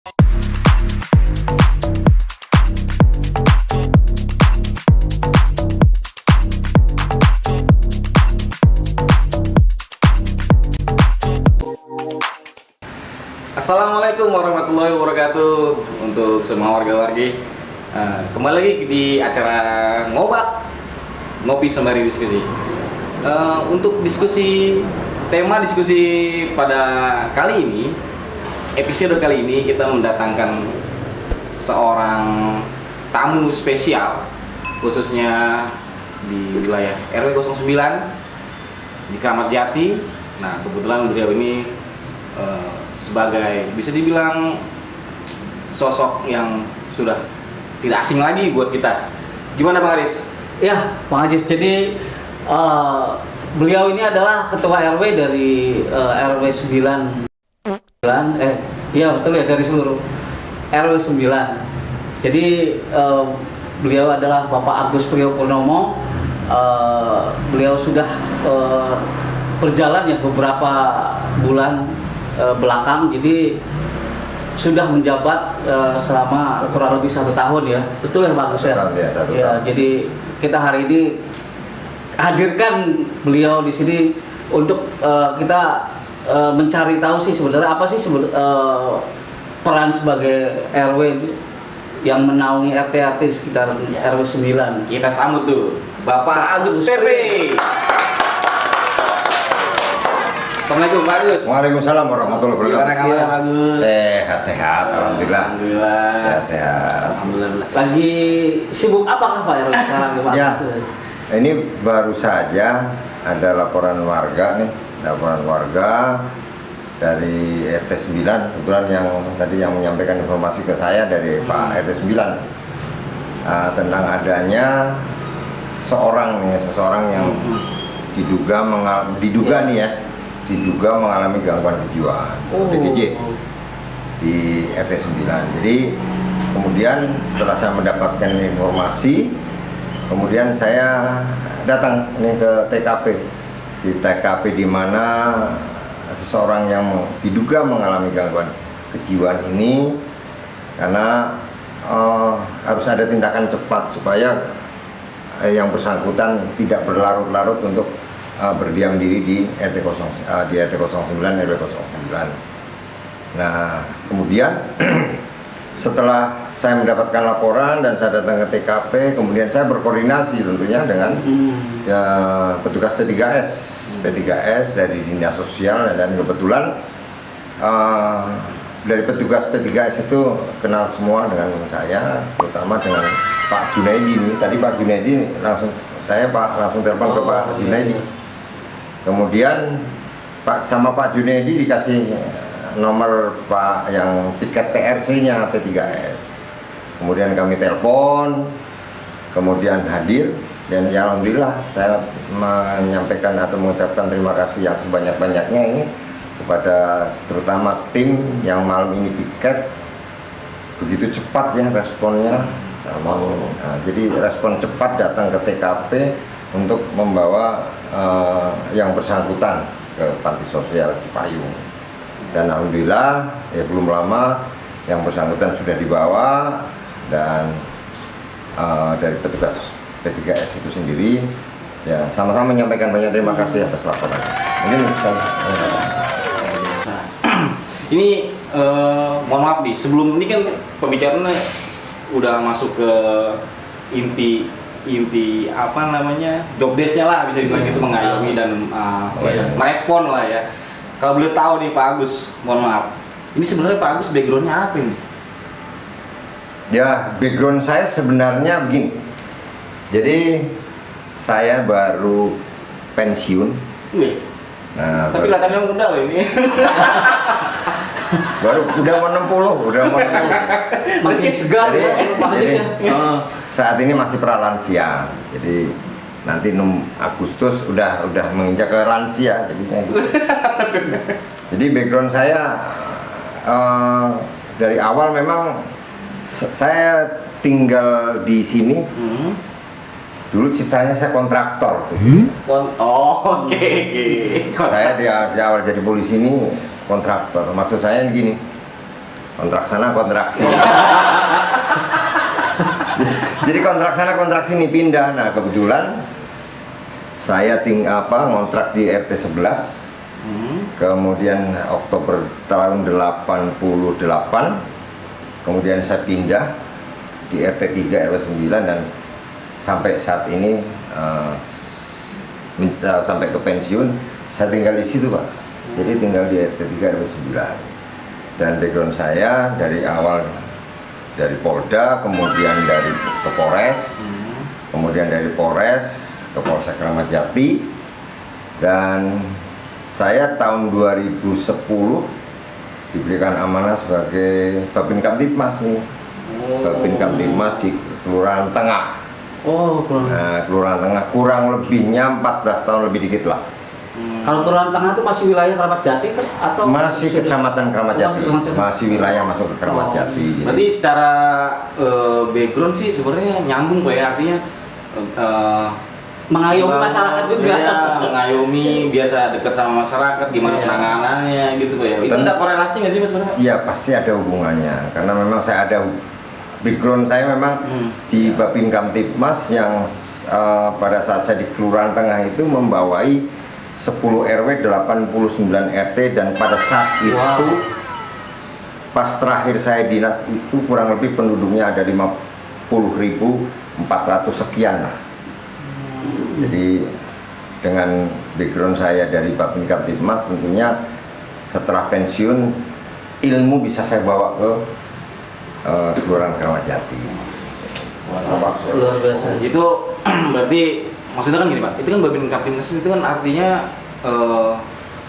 Assalamualaikum warahmatullahi wabarakatuh untuk semua warga-wargi. Kembali lagi di acara ngopi sembari diskusi. Untuk tema diskusi pada kali ini, episode kali ini kita mendatangkan seorang tamu spesial, khususnya di wilayah RW 09 di Kramat Jati. Nah, kebetulan beliau ini sebagai bisa dibilang sosok yang sudah tidak asing lagi buat kita. Gimana Bang Aris? Ya, Bang Ajis. Jadi beliau ini adalah ketua RW dari RW 9. Iya betul ya, dari seluruh RW 9. Jadi beliau adalah Bapak Agus Priyokurnomo. Beliau sudah berjalan ya beberapa bulan belakang, jadi sudah menjabat selama kurang lebih 1 tahun ya, betul ya Pak Agus ya? Ya, jadi kita hari ini hadirkan beliau di sini untuk kita mencari tahu sih sebenarnya apa sih peran sebagai RW yang menaungi RT-RT di sekitar RW 9. Kita sambut tuh Bapak Agus PP. Assalamualaikum Pak Agus. Waalaikumsalam warahmatullahi wabarakatuh. Gimana kabar Pak Agus? Sehat, alhamdulillah. Sehat. Alhamdulillah. Lagi sibuk apakah Pak RW sekarang ya Pak Ya, Agus? ini baru saja ada laporan warga dari RT 9, kebetulan yang tadi yang menyampaikan informasi ke saya dari Pak RT 9 tentang adanya seseorang yang diduga mengalami gangguan kejiwaan (DGJ) di RT 9. Jadi kemudian setelah saya mendapatkan informasi, kemudian saya datang ke TKP di mana seseorang yang diduga mengalami gangguan kejiwaan ini, karena harus ada tindakan cepat supaya yang bersangkutan tidak berlarut-larut untuk berdiam diri di RT 09 RW 09. Nah, kemudian setelah saya mendapatkan laporan dan saya datang ke TKP, kemudian saya berkoordinasi tentunya dengan petugas P3S dari Dinas Sosial, dan kebetulan dari petugas P3S itu kenal semua dengan saya, terutama dengan Pak Junaidi. Tadi Pak Junaidi langsung telepon ke Pak Junaidi. Kemudian sama Pak Junaidi dikasih nomor Pak yang piket PRC-nya P3S. Kemudian kami telepon, kemudian hadir, dan ya alhamdulillah saya menyampaikan atau mengucapkan terima kasih yang sebanyak-banyaknya ini kepada terutama tim yang malam ini piket, begitu cepat ya responnya. Jadi respon cepat datang ke TKP untuk membawa yang bersangkutan ke panti sosial Cipayung, dan alhamdulillah ya belum lama yang bersangkutan sudah dibawa, dan dari petugas P3S itu sendiri ya sama-sama menyampaikan banyak terima kasih atas laporan. Ini mohon maaf nih, sebelum ini kan pembicaraannya udah masuk ke inti apa namanya, job desk-nya lah, bisa dibilang gitu, mengayomi dan merespon lah ya. Kalau boleh tahu nih Pak Agus, mohon maaf, ini sebenarnya Pak Agus background-nya apa ini? Ya, background saya sebenarnya begini. Jadi saya baru pensiun. Nah, tapi rasanya muda loh ini. udah mau 60. Masih segar ya Pak Ajis ya. Saat ini masih pralansia. Jadi nanti 6 Agustus udah menginjak ke lansia jadinya gitu. Jadi background saya dari awal memang saya tinggal di sini. Dulu ceritanya saya kontraktor tuh. Oke. Saya di awal jadi polisi ini kontraktor. Maksud saya gini, kontrak sana kontrak sini. Jadi kontrak sana kontrak sini pindah. Nah kebetulan saya ngontrak di RT 11. Kemudian Oktober tahun 88, kemudian saya pindah di RT 3 RW 9 dan sampai saat ini sampai ke pensiun saya tinggal di situ Pak. Jadi tinggal di RT 3 RW 9. Dan background saya dari awal dari Polda, kemudian dari ke Polres, kemudian dari Polres ke Polsek Kramat Jati, dan saya tahun 2010 diberikan amanah sebagai Babin Kamtibmas nih. Babin Kamtibmas di Kelurahan Tengah. Oh, Nah, Kelurahan Tengah kurang lebihnya 14 tahun lebih dikit lah. Kalau Kelurahan Tengah itu masih wilayah Kramat Jati kan? Atau Masih Kecamatan Kramat Jati, masih wilayah masuk ke Kramat Jati. Berarti secara background sih sebenarnya nyambung Pak ya, artinya mengayomi masyarakat juga. Iya, mengayomi, biasa dekat sama masyarakat, gimana penanganannya gitu Pak ya. Itu ada korelasi nggak sih Mas sebenarnya? Iya pasti ada hubungannya, karena memang saya ada background saya memang di Babin Kamtibmas yang pada saat saya di Kelurahan Tengah itu membawai 10 RW 89 RT, dan pada saat itu pas terakhir saya dinas itu kurang lebih penduduknya ada 50.400 sekian lah. Jadi dengan background saya dari Babin Kamtibmas, tentunya setelah pensiun ilmu bisa saya bawa ke Kelurahan Kramat Jati. Luar biasa. Itu berarti maksudnya kan gini Pak, itu kan Babin Kamtibmas itu kan artinya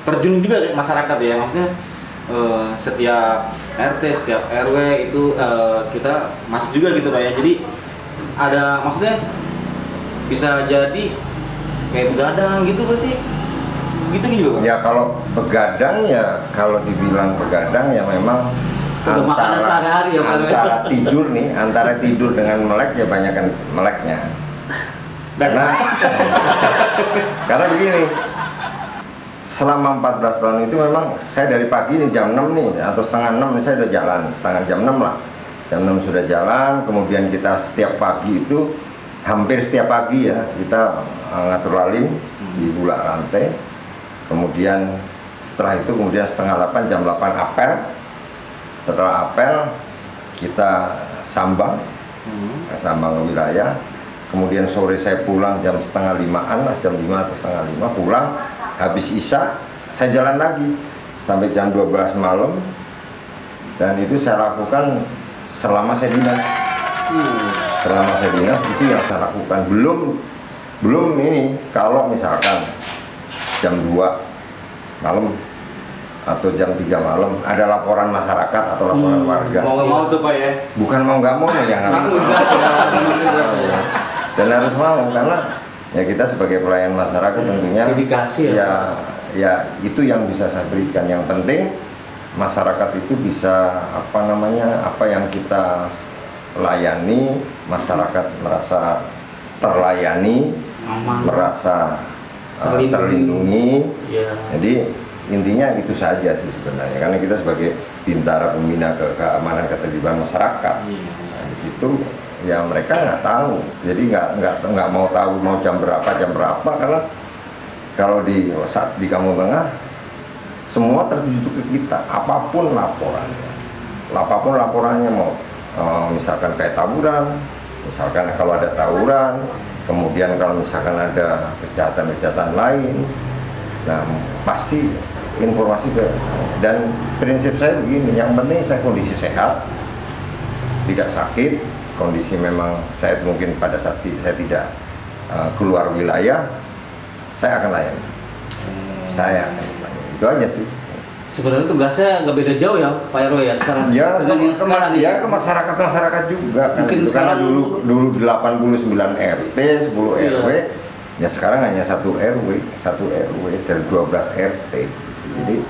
terjun juga ke masyarakat ya, maksudnya setiap RT, setiap RW itu kita masuk juga gitu Pak ya. Jadi ada maksudnya bisa jadi kayak begadang gitu Pak sih, gitu juga Pak? Ya kalau begadang ya, kalau dibilang begadang ya memang Udah makanan sehari-hari ya Pak. antara tidur nih, antara tidur dengan melek ya banyakkan meleknya. Karena begini, selama 14 tahun itu memang saya dari pagi nih jam 6 nih atau setengah 6 nih saya udah jalan, setengah jam 6 lah, jam 6 sudah jalan. Kemudian kita setiap pagi itu hampir setiap pagi ya kita ngatur lalin di bulak rantai. Kemudian setelah itu kemudian setengah 8 jam 8 apel. Setelah apel kita sambang ke wilayah. Kemudian sore saya pulang jam setengah 5-an lah, jam 5 atau setengah 5 pulang. Habis isya saya jalan lagi sampai jam 12 malam, dan itu saya lakukan selama saya dinas. Selama saya dinas itu yang saya lakukan. Belum ini kalau misalkan jam 2 malam atau jam 3 malam ada laporan masyarakat atau laporan warga. Mau nggak mau tuh Pak ya? Bukan mau nggak mau ya, dan harus mau, karena ya kita sebagai pelayan masyarakat tentunya dedikasi ya itu yang bisa saya berikan. Yang penting masyarakat itu bisa apa yang kita layani, masyarakat merasa terlayani, aman, merasa terlindungi. Ya. Jadi intinya itu saja sih sebenarnya, karena kita sebagai bintara pembina keamanan ketertiban masyarakat. Nah, di situ ya mereka nggak tahu, jadi nggak mau tahu mau jam berapa, karena kalau saat di Kampung Tengah semua tertuju ke kita, apapun laporannya mau misalkan kayak tawuran, misalkan kalau ada tawuran, kemudian kalau misalkan ada kejahatan lain, nah pasti informasi dan prinsip saya begini, yang penting saya kondisi sehat, tidak sakit, kondisi memang saya mungkin pada saat saya tidak keluar wilayah, saya akan layani. Saya akan layani. Itu aja sih. Sebenarnya tugasnya nggak beda jauh ya Pak RW ya sekarang. Ya, ke masyarakat juga kan. Mungkin Karena sekarang dulu 89 RT, 10 RW, ya sekarang hanya 1 RW dari 12 RT. Jadi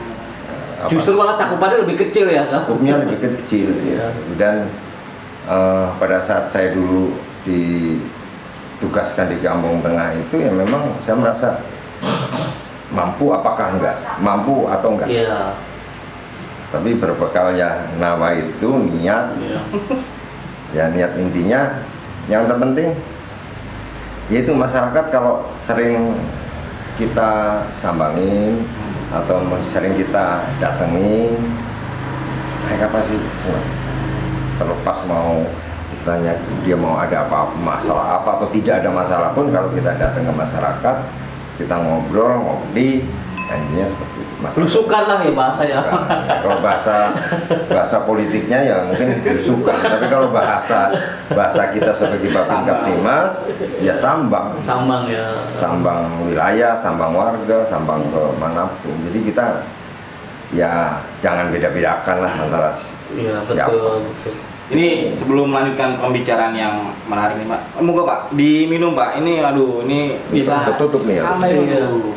justru malah cakupannya lebih kecil ya. Cukupnya lebih kecil ya. Dan pada saat saya dulu ditugaskan di Kampung Tengah itu ya memang saya merasa mampu apakah enggak, mampu atau enggak. Iya. tapi berbekal ya nama itu niat. Iya. Ya niat intinya yang terpenting yaitu masyarakat kalau sering kita sambangin atau sering kita datengin, mereka pasti senang. Terlepas mau istilahnya dia mau ada apa masalah apa atau tidak ada masalah pun, kalau kita datang ke masyarakat, kita ngobrol, ngopi, intinya seperti itu. Belusukan lah ya bahasa ya. Kalau bahasa politiknya ya mungkin belusukan, tapi kalau bahasa kita sebagai Babin Kaptimas ya sambang. Sambang ya. Sambang wilayah, sambang warga, sambang ke manapun. Jadi kita ya jangan beda-bedakan lah antara Iya siapa. betul. Ini sebelum melanjutkan pembicaraan yang menarik nih Pak, moga Pak diminum Pak. Ini aduh ini kita Tutup nih ya. santai Iya. dulu.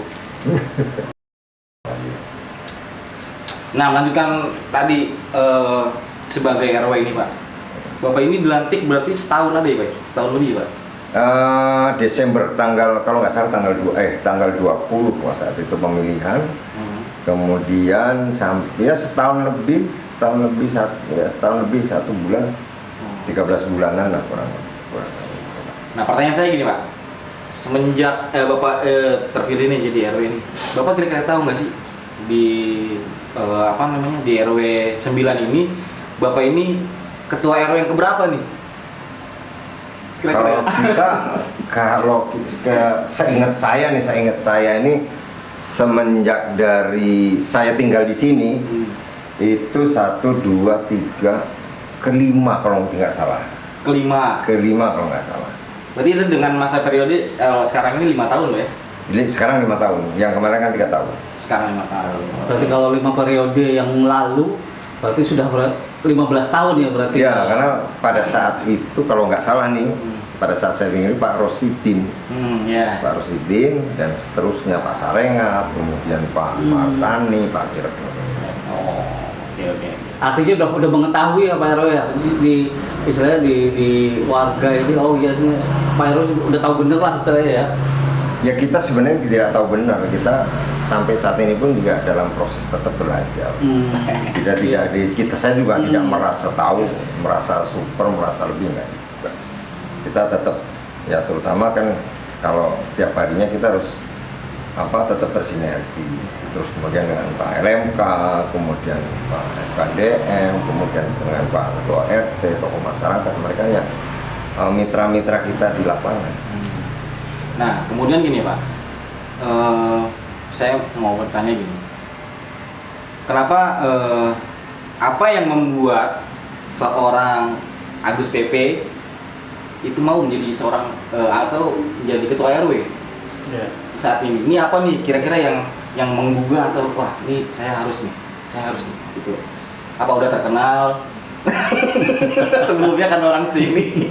Nah, melanjutkan tadi sebagai RW ini Pak, Bapak ini dilantik berarti setahun ada ya Pak? Setahun lebih Pak? Desember tanggal kalau nggak salah tanggal 20 saat itu pemilihan. Kemudian sampai ya setahun lebih setahun lebih 1 bulan 13 bulanan lah kurang. Nah, pertanyaan saya gini Pak, semenjak Bapak terpilih nih jadi RW ini, Bapak kira-kira tahu nggak sih di di RW 9 ini Bapak ini ketua RW yang keberapa nih? Kira-kira. Kalau seingat saya ini semenjak dari saya tinggal di sini itu 1, 2, 3, kelima kalau nggak salah. Kelima Kalau nggak salah. Berarti itu dengan masa periode sekarang ini 5 tahun loh ya? Jadi sekarang 5 tahun, yang kemarin kan 3 tahun. Sekarang 5 tahun. Berarti kalau 5 periode yang lalu berarti sudah 15 tahun ya berarti. Ya, karena pada saat itu kalau nggak salah nih, pada saat saya ini Pak Rosidin, Ya. Pak Rosidin dan seterusnya Pak Sarengat, kemudian Pak Martani, Pak Sirep. Oh, oke. Artinya udah mengetahui ya Pak RW ya di istilahnya di warga ini, oh iya ini Pak RW udah tahu bener lah istilahnya ya. Ya kita sebenarnya tidak tahu benar, kita sampai saat ini pun juga dalam proses tetap belajar. Saya juga tidak merasa tahu, merasa super, merasa lebih enggak. Kita tetap ya terutama kan kalau tiap harinya kita harus tetap bersinergi. Terus kemudian dengan Pak LMK, kemudian Pak FKDM, kemudian dengan Pak Ketua RT, tokoh masyarakat, mereka ya mitra-mitra kita di lapangan. Nah, kemudian gini Pak, saya mau bertanya gini, kenapa apa yang membuat seorang Agus PP itu mau menjadi seorang atau menjadi ketua RW saat ini? Ini apa nih kira-kira yang menggugah atau wah ini saya harus nih gitu? Apa udah terkenal? Sebelumnya kan orang sini.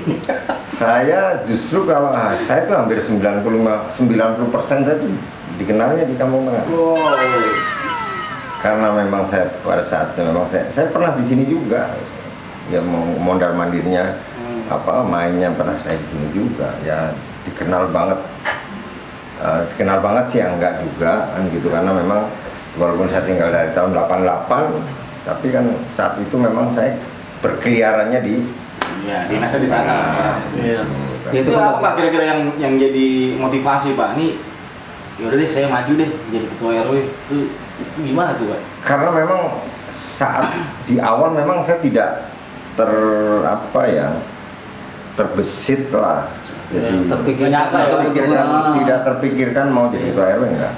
Saya justru saya tuh hampir 90% saya tuh dikenalnya di Kampung Tengah. Wow. Karena memang saya pada saatnya memang saya pernah di sini juga. Ya mondar mandirnya mainnya pernah saya di sini juga. Ya dikenal banget sih enggak juga kan gitu, karena memang walaupun saya tinggal dari tahun 88 tapi kan saat itu memang saya berkeliarannya di dinasnya di sana. Iya. Itu apa Pak kira-kira yang jadi motivasi Pak? Nih yaudah deh saya maju deh jadi ketua RW. Itu gimana tuh Pak? Karena memang saat di awal memang saya tidak terbesit lah. Jadi tidak terpikirkan mau jadi ketua RW, enggak.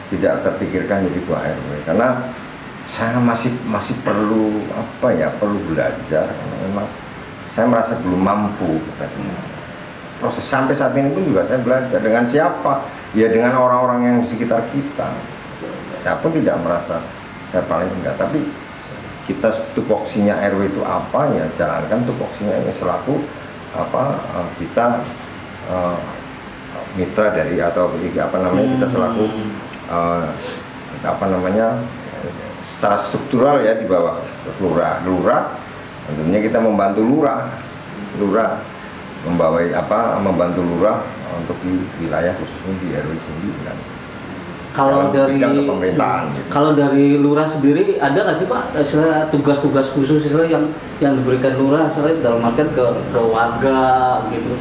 Tidak terpikirkan jadi ketua RW karena saya masih perlu perlu belajar karena memang saya merasa belum mampu. Proses sampai saat ini pun juga saya belajar dengan siapa? Ya dengan orang-orang yang di sekitar kita. Saya pun tidak merasa saya paling enggak, tapi kita tupoksinya RW itu apa ya jalankan tupoksinya ini selaku kita mitra dari kita selaku secara struktural ya di bawah lurah tentunya kita membantu lurah membantu lurah untuk di wilayah khususnya di RW 9. Kalau dalam dari bidang kepemerintahan gitu. kalau dari lurah sendiri ada nggak sih Pak istilah tugas-tugas khusus istilah yang diberikan lurah istilah dalam artian ke warga gitu?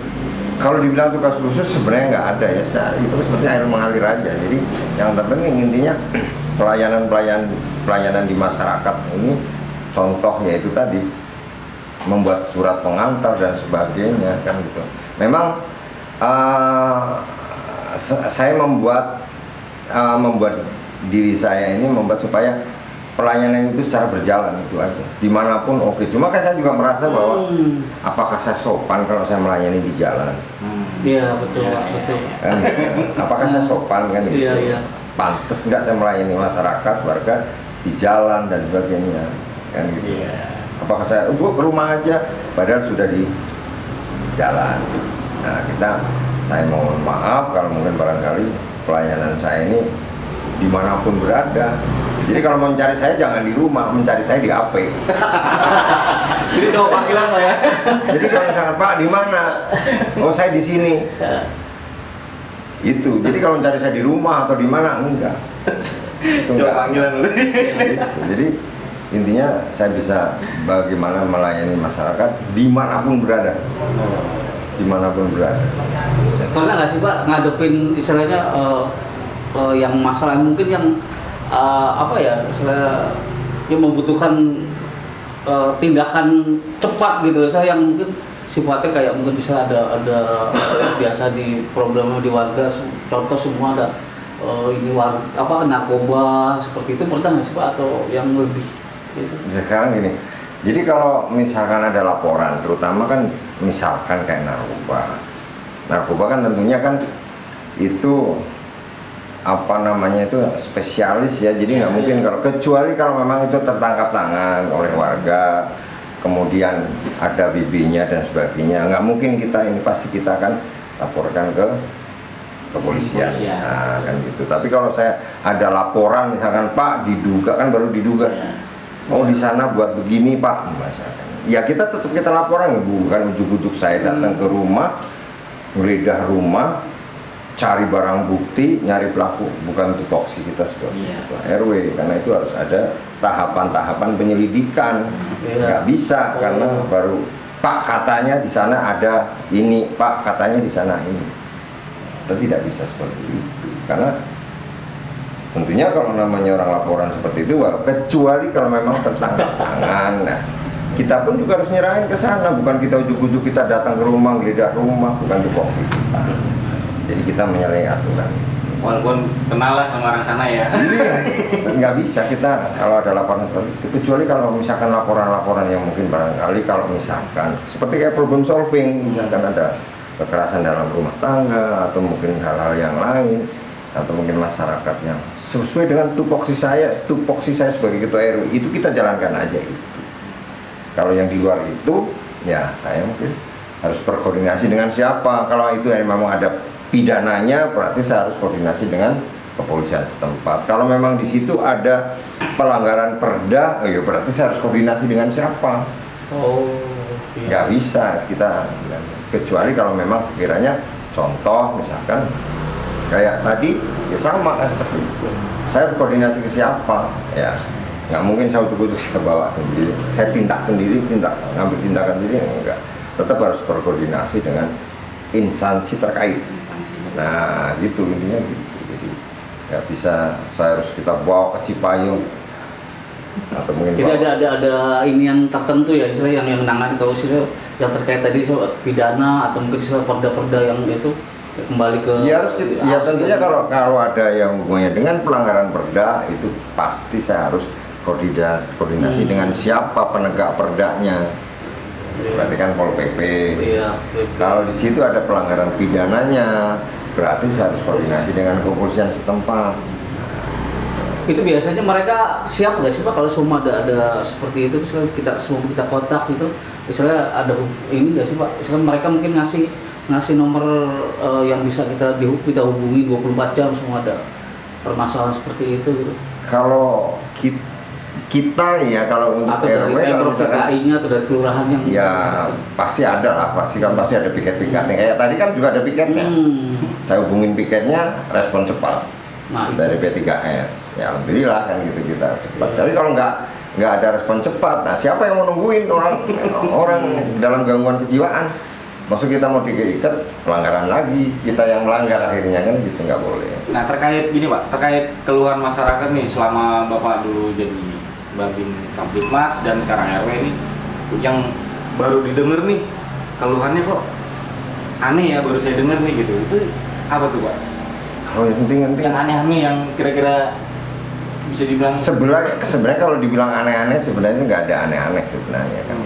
Kalau dibilang tugas khusus sebenarnya nggak ada ya, itu seperti air mengalir aja. Jadi yang terpenting intinya pelayanan di masyarakat ini, contoh yaitu tadi membuat surat pengantar dan sebagainya kan gitu. Memang saya membuat diri saya ini membuat supaya pelayanan itu secara berjalan itu aja dimanapun oke. Cuma kan saya juga merasa bahwa apakah saya sopan kalau saya melayani di jalan Iya betul Pak, betul. kan gitu. Apakah saya sopan kan gitu, Iya. pantas nggak saya melayani masyarakat warga di jalan dan sebagainya kan gitu. Apakah saya ke rumah aja padahal sudah di jalan. Nah saya mohon maaf kalau mungkin barangkali pelayanan saya ini dimanapun berada. Jadi kalau mau mencari saya jangan di rumah, mencari saya di AP. Jadi tahu panggilan Pak ya. Jadi kalau misalkan Pak di mana? Oh saya di sini. Itu. Jadi kalau mencari saya di rumah atau di mana enggak. Itu Coba enggak. panggilan dulu. Gitu. Jadi intinya saya bisa bagaimana melayani masyarakat dimanapun berada. Dimanapun berada. Pernah nggak sih Pak ngadepin istilahnya yang masalah mungkin yang apa ya istilah yang membutuhkan tindakan cepat gitu, saya yang mungkin sifatnya kayak mungkin bisa ada biasa di problem di warga, contoh semua ada ini narkoba seperti itu, pernah nggak sih Pak atau yang lebih gitu? Sekarang gini, jadi kalau misalkan ada laporan, terutama kan misalkan kayak narkoba kan tentunya kan itu itu spesialis ya, jadi nggak mungkin kalau kecuali kalau memang itu tertangkap tangan oleh warga, kemudian ada BB-nya dan sebagainya, nggak mungkin pasti kita akan laporkan ke kepolisian. Nah, kan gitu. Tapi kalau saya ada laporan misalkan Pak diduga, kan baru diduga, oh di sana buat begini Pak, misalkan ya kita laporan, bukan ujuk-ujuk saya datang ke rumah, menggeledah rumah, cari barang bukti, nyari pelaku, bukan tupoksi kita sebagai ketua RW, karena itu harus ada tahapan-tahapan penyelidikan. Nggak bisa karena baru Pak katanya di sana ada ini, Pak katanya di sana ini. Kita tidak bisa seperti itu, karena tentunya kalau namanya orang laporan seperti itu, kecuali kalau memang tertangkap tangan, nah kita pun juga harus nyerahin ke sana, bukan kita ujuk-ujuk kita datang ke rumah, geledah rumah, bukan tupoksi kita. Jadi kita menyalahi aturan. Walaupun kenal lah sama orang sana ya. Iya, nggak bisa kita kalau ada laporan seperti itu. Kecuali kalau misalkan laporan-laporan yang mungkin barangkali kalau misalkan seperti kayak problem solving, misalkan ada kekerasan dalam rumah tangga atau mungkin hal-hal yang lain, atau mungkin masyarakat yang sesuai dengan tupoksi saya sebagai ketua RW, itu kita jalankan aja itu. Kalau yang di luar itu, ya saya mungkin harus berkoordinasi dengan siapa. Kalau itu yang memang ada pidananya, berarti saya harus koordinasi dengan kepolisian setempat. Kalau memang di situ ada pelanggaran perda, ya berarti saya harus koordinasi dengan siapa. Nggak bisa kita, kecuali kalau memang sekiranya contoh misalkan kayak tadi ya sama kan seperti itu. Saya harus koordinasi ke siapa, ya nggak mungkin saya ujuk-ujuk saya bawa sendiri, saya tindak sendiri, ngambil tindakan sendiri, enggak. Tetap harus berkoordinasi dengan instansi terkait. Nah gitu intinya gitu. Jadi nggak bisa saya harus kita bawa ke Cipayung atau mungkin jadi ada ini yang tertentu ya, misalnya yang menangani kalau yang terkait tadi soal pidana atau mungkin soal perda-perda yang itu kembali ke ya harus ya tentunya kalau ada yang hubungannya dengan pelanggaran perda itu pasti saya harus koordinasi dengan siapa penegak perdanya. Berarti kan Pol PP. Iya, kalau di situ ada pelanggaran pidananya, berarti saya harus koordinasi dengan kepolisian setempat. Itu biasanya mereka siap nggak sih Pak kalau semua ada seperti itu, misalnya kita kontak itu, misalnya ada ini nggak sih Pak, misalnya mereka mungkin ngasih nomor yang bisa kita hubungi 24 jam, semua ada permasalahan seperti itu gitu. Kalau kita ya kalau untuk atau RW dari Pemprov DKI-nya atau dari kelurahan yang ya pasti ada lah, pasti ada piket-piketnya. Kayak tadi kan juga ada piketnya. Saya hubungin piketnya, respon cepat. Nah, dari P3S. Ya alhamdulillah kan gitu kita cepat. Tapi kalau nggak ada respon cepat, nah siapa yang mau nungguin orang dalam gangguan kejiwaan? Maksud kita mau diikat pelanggaran lagi, kita yang melanggar akhirnya kan gitu nggak boleh. Nah terkait gini Pak, terkait keluhan masyarakat nih selama Bapak dulu jadi Babin Kamtibmas dan sekarang RW ini, yang baru didengar nih keluhannya kok aneh ya, baru saya dengar nih gitu. Itu apa tuh Pak? Kalau yang penting Yang aneh-aneh yang kira-kira bisa dibilang sebenarnya kalau dibilang aneh-aneh sebenarnya nggak ada aneh-aneh sebenarnya kan.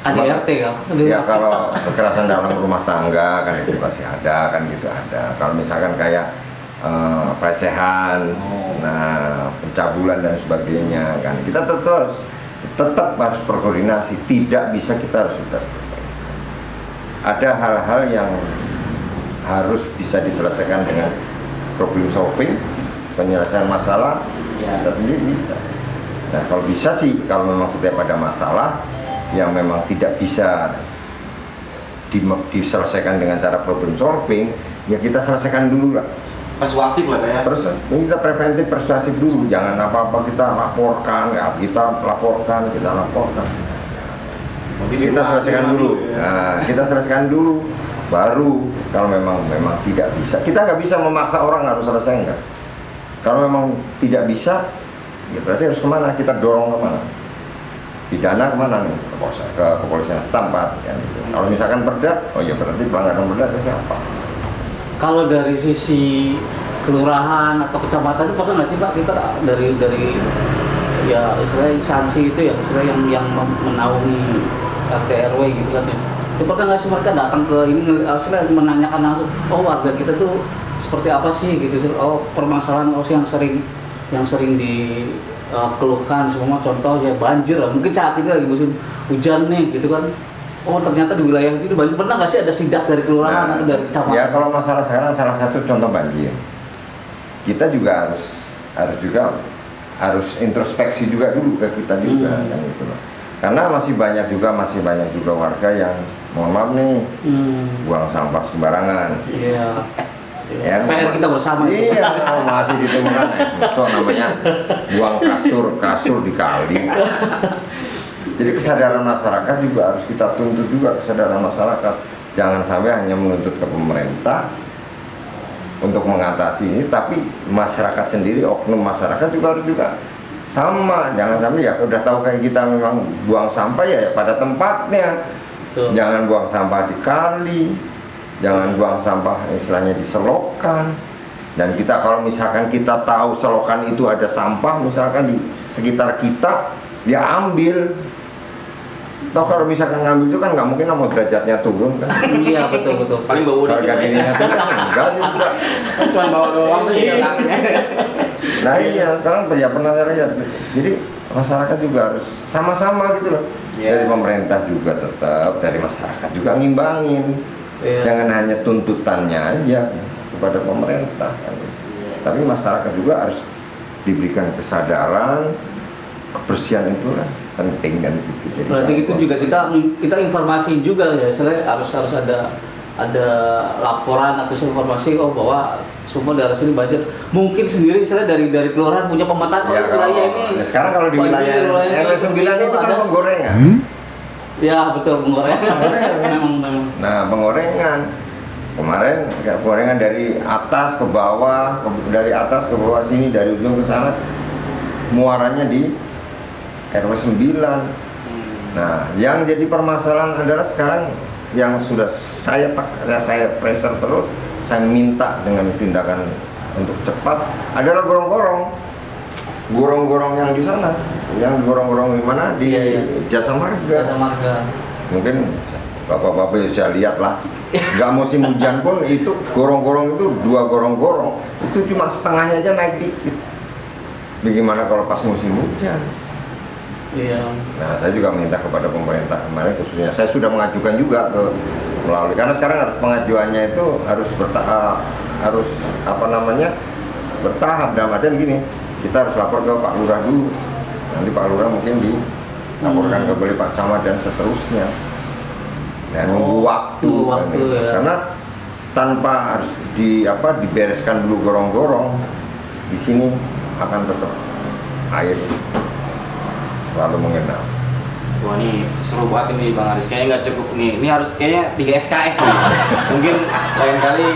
ADRT kan? Ya kalau kekerasan dalam rumah tangga kan itu pasti ada kan gitu ada. Kalau misalkan kayak pelecehan, nah pencabulan dan sebagainya kan kita tetap harus berkoordinasi. Tidak bisa kita harus sudah selesai. Ada hal-hal yang harus bisa diselesaikan dengan problem solving, penyelesaian masalah, kita sendiri bisa. Nah kalau bisa sih, kalau memang setiap ada masalah yang memang tidak bisa diselesaikan dengan cara problem solving, ya kita selesaikan dulu lah. persuasif lah ya. Terus kita preventif persuasif dulu, jangan apa-apa kita laporkan, ya kita laporkan. Kita selesaikan dulu. Nah, kita selesaikan dulu, baru kalau memang tidak bisa, kita nggak bisa memaksa orang harus selesai enggak. Kalau memang tidak bisa, ya berarti harus kemana? Kita dorong kemana? Pidana kemana nih? Ke kepolisian setempat kan gitu. Kalau misalkan perda, oh ya berarti pelanggaran perda ke siapa? Kalau dari sisi kelurahan atau kecamatan itu pernah nggak sih Pak kita dari ya istilah instansi itu ya istilah yang menaungi RT RW gitu kan ya. Itu pernah nggak sih mereka datang ke ini istilah menanyakan langsung, oh warga kita tuh seperti apa sih gitu, oh permasalahan yang sering dikeluhkan semua, contoh ya banjir lah, mungkin saat ini lagi musim hujan nih gitu kan. Oh ternyata di wilayah itu banjir. Pernah nggak sih ada sidak dari kelurahan atau dari kecamatan? Ya kalau masalah sekarang salah satu contoh banjir, kita juga harus introspeksi juga dulu ke kita juga kan gitu loh. Karena masih banyak juga warga yang mohon maaf nih buang sampah sembarangan. Iya. Ya, PR kita bersama. Iya, masih ditemukan so namanya buang kasur di kali. Jadi kesadaran masyarakat juga harus kita tuntut juga, kesadaran masyarakat. Jangan sampai hanya menuntut ke pemerintah untuk mengatasi ini, tapi masyarakat sendiri, oknum masyarakat juga harus juga sama. Jangan sampai ya udah tahu kayak kita memang buang sampah ya pada tempatnya. Betul. Jangan buang sampah di kali, jangan buang sampah istilahnya di selokan. Dan kita kalau misalkan kita tahu selokan itu ada sampah misalkan di sekitar kita, dia ambil. Toh kalau misalkan ngambil itu kan nggak mungkin nama derajatnya turun kan. Iya betul. Paling bawa Harga dirinya turun enggak juga. Cuma bawa doang tuh Iya. Nah iya sekarang ya pernah lihat. Jadi masyarakat juga harus sama-sama gitu loh. Iya. Dari pemerintah juga tetap, dari masyarakat juga ngimbangin. Iya. Jangan hanya tuntutannya aja kepada pemerintah kan. Tapi masyarakat juga harus diberikan kesadaran, kebersihan itu lah penting kan gitu. Jadi Berarti itu juga kita informasi juga ya, saya harus ada laporan atau informasi bahwa semua daerah sini banjir. Mungkin sendiri saya dari kelurahan punya pemetaan ya, wilayah ini. Sekarang kalau di wilayah RW 9 itu kan penggorengan. Ya betul penggorengan. memang. Nah penggorengan kemarin penggorengan dari atas ke bawah, dari atas ke bawah sini, dari ujung ke sana, muaranya di RW 9. Nah, yang jadi permasalahan adalah sekarang yang sudah saya pressure terus, saya minta dengan tindakan untuk cepat adalah gorong-gorong yang di sana, yang gorong-gorong di mana di Jasa Marga. Mungkin bapak-bapak saya lihat lah, nggak musim hujan pun itu gorong-gorong itu 2 gorong-gorong itu cuma setengahnya aja naik dikit. Bagaimana kalau pas musim hujan? Iya. Nah, saya juga minta kepada pemerintah kemarin khususnya, saya sudah mengajukan juga melalui karena sekarang harus pengajuannya itu harus bertahap dalam artian gini, kita harus lapor ke Pak Lurah dulu, nanti Pak Lurah mungkin dilaporkan ke Pak Camat dan seterusnya. Nah, nunggu waktu ya. Karena tanpa harus dibereskan dulu gorong-gorong, di sini akan tetap air selalu mengenal. Wah ini seru banget ini Bang Aris, kayaknya nggak cukup nih, ini harus kayaknya 3 SKS nih. Mungkin lain kali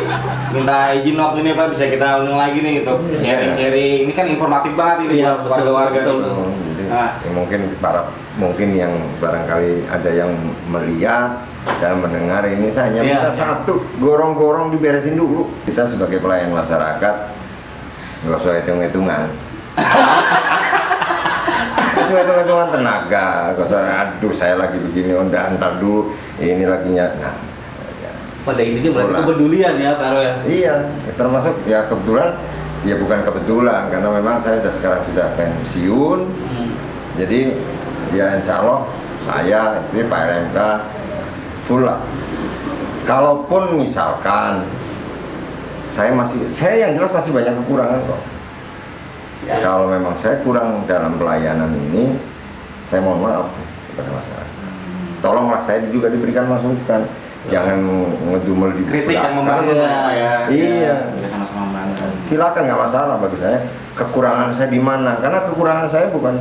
minta izin waktu ini Pak, bisa kita undang lagi nih untuk sharing-sharing. Ini kan informatif banget ini Iya, buat warga-warga betul, nih. betul. Jadi, Nah. ya mungkin yang barangkali ada yang melihat dan mendengar ini, saya hanya Iya. minta satu, gorong-gorong diberesin dulu. Kita sebagai pelayan masyarakat nggak usah hitung-hitungan. Hitung-hitungan tenaga, nggak usah aduh saya lagi begini, ntar dulu ini lagi nah. Pada intinya berarti Bola. kepedulian ya Pak RW ya. Iya, termasuk ya kebetulan, ya bukan kebetulan karena memang saya sekarang sudah pensiun. Jadi ya insya Allah saya istri Pak RMK full lah. Kalaupun misalkan saya yang jelas masih banyak kekurangan kok. Siap. Kalau memang saya kurang dalam pelayanan ini, saya mohon maaf kepada masyarakat. Tolonglah saya juga diberikan masukan, jangan ngedumel di Kritik yang membangun Iya. ya Pak ya. Iya. Kita sama-sama membangun. Silakan, nggak masalah bagi saya. Kekurangan saya di mana? Karena kekurangan saya bukan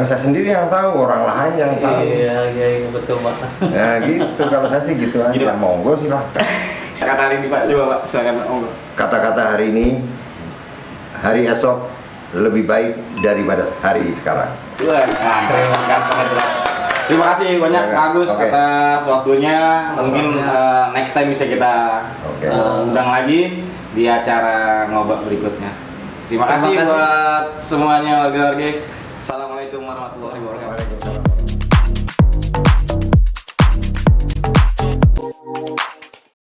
saya sendiri yang tahu, orang lain yang tahu. Iya, betul Pak. Nah gitu, kalau saya sih gitu Gini, aja. Pak. Monggo silahkan. Kata hari ini Pak, coba Pak, silakan monggo. Kata-kata hari ini, hari esok lebih baik daripada hari sekarang. Wah, mantap, sangat jelas. Terima kasih banyak Ya, Pak Agus oke. atas waktunya. Mungkin next time bisa kita Oke. undang lagi di acara ngobrol berikutnya. Terima Terima kasih kasih. buat semuanya warga-warga. Assalamualaikum warahmatullahi wabarakatuh. Waalaikumsalam.